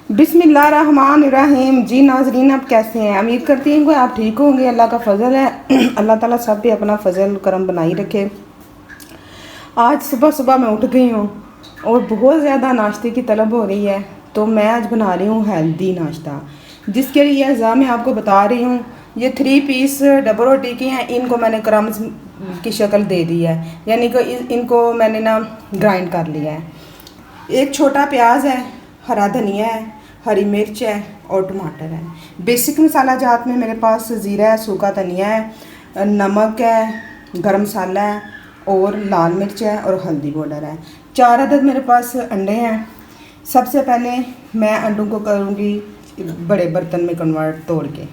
बिस्मिल्लाहिर्रहमानिर्रहीम। जी नाजरीन, आप कैसे हैं? उम्मीद करती हैं कि आप ठीक होंगे। अल्लाह का फ़ज़ल है। अल्लाह ताला सब पे अपना फ़ज़ल करम बनाई रखे। आज सुबह सुबह मैं उठ गई हूँ और बहुत ज़्यादा नाश्ते की तलब हो रही है, तो मैं आज बना रही हूँ हेल्दी नाश्ता, जिसके लिए अज़ा मैं आपको बता रही हूँ। ये 3 पीस डबल रोटी की हैं। इनको मैंने क्रम्स की शक्ल दे दी है, यानी कि इनको मैंने ना ग्राइंड कर लिया है। एक छोटा प्याज है, हरा धनिया है, हरी मिर्च है और टमाटर है। बेसिक मसाला जात में मेरे पास ज़ीरा है, सूखा धनिया है, नमक है, गरम मसाला है और लाल मिर्च है और हल्दी पाउडर है। 4 अदद मेरे पास अंडे हैं। सबसे पहले मैं अंडों को करूँगी बड़े बर्तन में कन्वर्ट तोड़ के।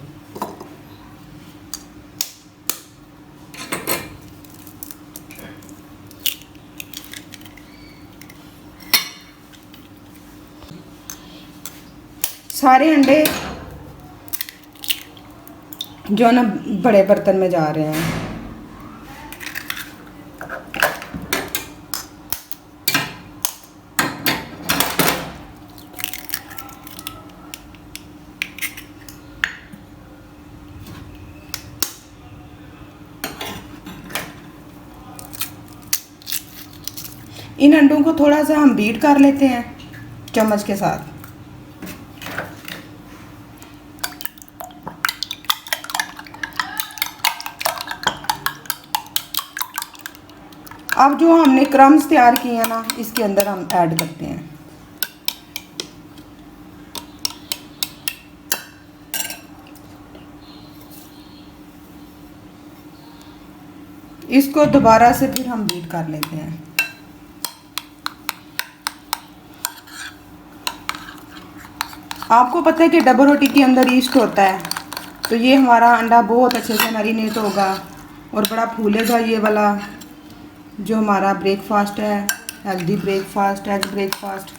सारे अंडे जो है ना बड़े बर्तन में जा रहे हैं। इन अंडों को थोड़ा सा हम बीट कर लेते हैं चम्मच के साथ। अब जो हमने क्रम्स तैयार किए हैं ना, इसके अंदर हम ऐड करते हैं। इसको दोबारा से फिर हम बीट कर लेते हैं। आपको पता है कि डबल रोटी के अंदर ईस्ट होता है, तो ये हमारा अंडा बहुत अच्छे से मैरिनेट होगा और बड़ा फूलेगा। ये वाला जो हमारा ब्रेकफास्ट है, हेल्दी ब्रेकफास्ट, एग ब्रेकफास्ट।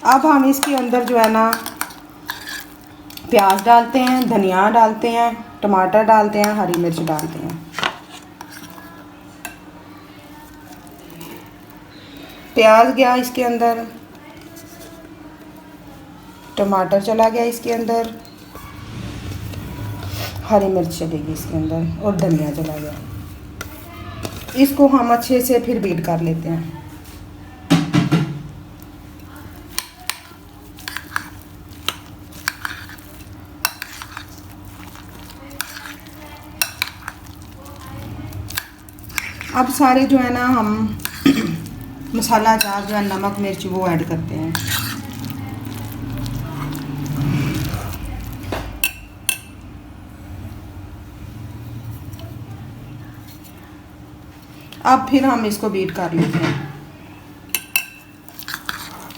अब हम इसके अंदर जो है ना प्याज डालते हैं, धनिया डालते हैं, टमाटर डालते हैं, हरी मिर्च डालते हैं। प्याज गया इसके अंदर, टमाटर चला गया इसके अंदर, हरी मिर्च चलेगी इसके अंदर और धनिया चला गया। इसको हम अच्छे से फिर बीट कर लेते हैं। अब सारे जो है ना हम मसाला अचार जो है, नमक मिर्च, वो ऐड करते हैं। अब फिर हम इसको बीट कर लेते हैं।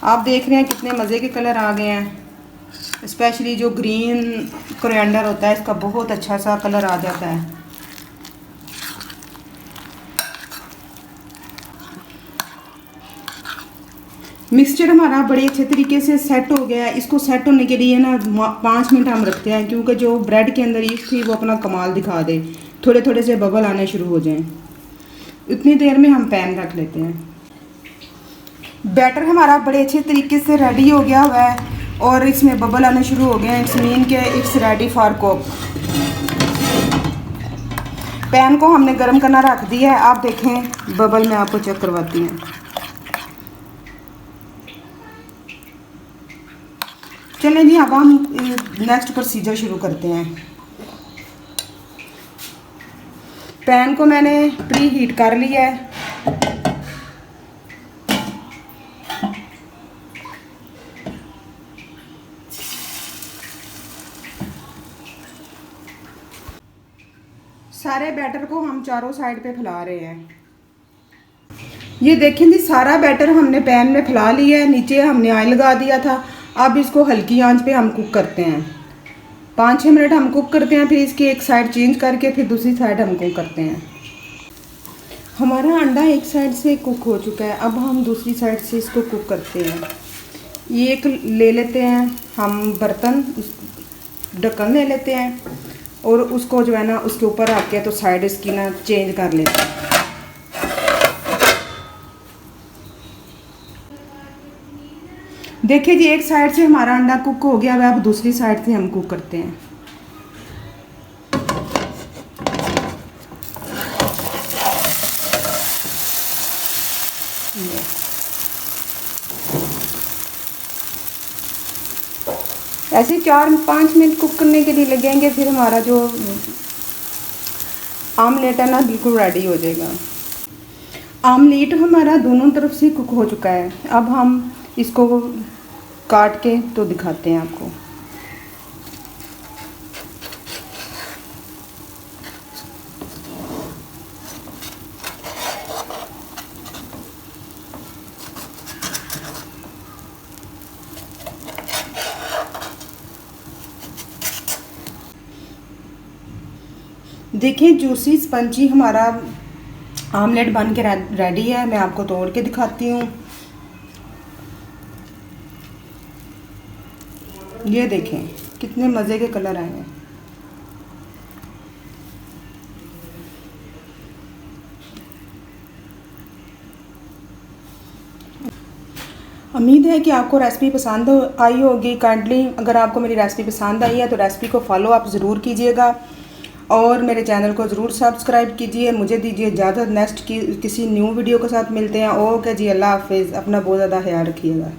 आप देख रहे हैं कितने मज़े के कलर आ गए हैं। स्पेशली जो ग्रीन कोरिएंडर होता है, इसका बहुत अच्छा सा कलर आ जाता है। मिक्सचर हमारा बड़े अच्छे तरीके से सेट हो गया है। इसको सेट होने के लिए ना 5 मिनट हम रखते हैं, क्योंकि जो ब्रेड के अंदर ईस्ट थी वो अपना कमाल दिखा दे, थोड़े थोड़े से बबल आने शुरू हो जाएं। इतनी देर में हम पैन रख लेते हैं। बैटर हमारा बड़े अच्छे तरीके से रेडी हो गया हुआ है और इसमें बबल आने शुरू हो गए हैं। इट्स मीन के it's ready for cook. Pan को हमने गर्म करना रख दिया है। आप देखें बबल में आपको चेक करवाती हैं। चलें जी, अब हम नेक्स्ट प्रोसीजर शुरू करते हैं। पैन को मैंने प्री हीट कर लिया है। सारे बैटर को हम चारों साइड पे फैला रहे हैं। ये देखें जी, सारा बैटर हमने पैन में फैला लिया है। नीचे हमने ऑयल लगा दिया था। अब इसको हल्की आंच पे हम कुक करते हैं। 5-6 मिनट हम कुक करते हैं, फिर इसकी एक साइड चेंज करके फिर दूसरी साइड हम कुक करते हैं। हमारा अंडा एक साइड से कुक हो चुका है। अब हम दूसरी साइड से इसको कुक करते हैं। ये एक ले लेते हैं हम बर्तन, ढक्कन ले लेते हैं और उसको जो है ना उसके ऊपर रख के तो साइड इसकी ना चेंज कर लेते हैं। देखिए जी, एक साइड से हमारा अंडा कुक हो गया, अब दूसरी साइड से हम कुक करते हैं। ऐसे 4-5 मिनट कुक करने के लिए लगेंगे, फिर हमारा जो आमलेट है ना बिल्कुल रेडी हो जाएगा। आमलेट हमारा दोनों तरफ से कुक हो चुका है। अब हम इसको काट के तो दिखाते हैं आपको। देखिए जूसी स्पंजी हमारा आमलेट बन के रेडी है। मैं आपको तोड़ के दिखाती हूँ। ये देखें कितने मज़े के कलर आए हैं। उम्मीद है कि आपको रेसिपी पसंद आई होगी। काइंडली अगर आपको मेरी रेसिपी पसंद आई है तो रेसिपी को फॉलो आप ज़रूर कीजिएगा और मेरे चैनल को ज़रूर सब्सक्राइब कीजिए। मुझे दीजिए इजाज़त। नेक्स्ट किसी न्यू वीडियो के साथ मिलते हैं। ओके जी, अल्लाह हाफिज़। अपना बहुत ज़्यादा ख्याल रखिएगा।